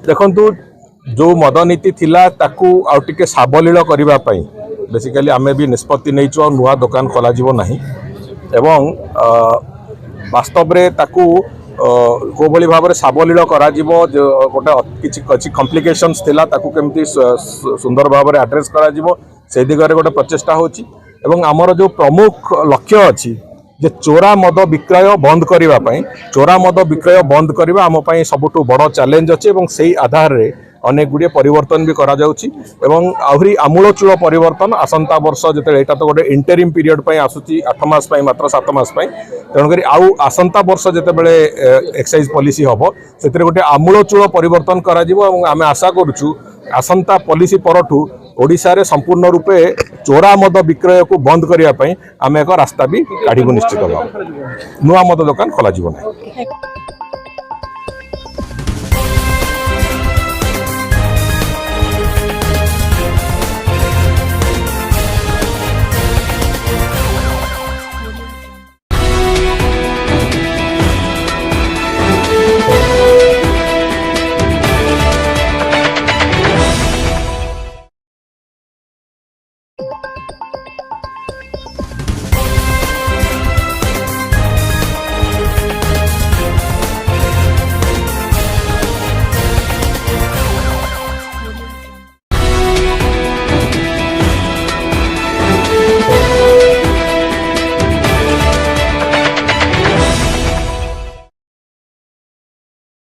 देखु जो मद नीति थिला ताकू आउ टिके साबलील करबा पई बेसिकली आमे भी निष्पत्ति नहींचु नुआ दुकान खोल नहीं एवं वास्तव रे ताकू को भली भाव साबलील करा गोटे किछि कॉम्प्लिकेशंस थिला ताकू केमती सुंदर भाव में एड्रेस करा से दिगरे गोटे प्रचेष्टा होची एवं आमर जो प्रमुख लक्ष्य अच्छी जे चोरा मद विक्रय बंद करने चोरा मद विक्रय बंद करने आम सबुठ बड़ चैलेंज अच्छे से आधार रे अनेक गुड़िए परिवर्तन भी करा जाउची एवं आहरी आमूलचूल परिवर्तन आसंता वर्ष जो यहाँ तो गोटे इंटरिम पीरियड आसूची 8 मास मात्र 7 मास तेणुक आउ आसंता वर्ष जिते एक्साइज पॉलिसी हम से गोटे आमूलचूल परिवर्तन करा आम आशा करुचु आसंता पॉलिसी परठू ओडिशा रे संपूर्ण रूपे चोरा मद विक्रय को बंद करने आम एक रास्ता भी काढ़ू निश्चित भाव नुआ मद दुकान खोल।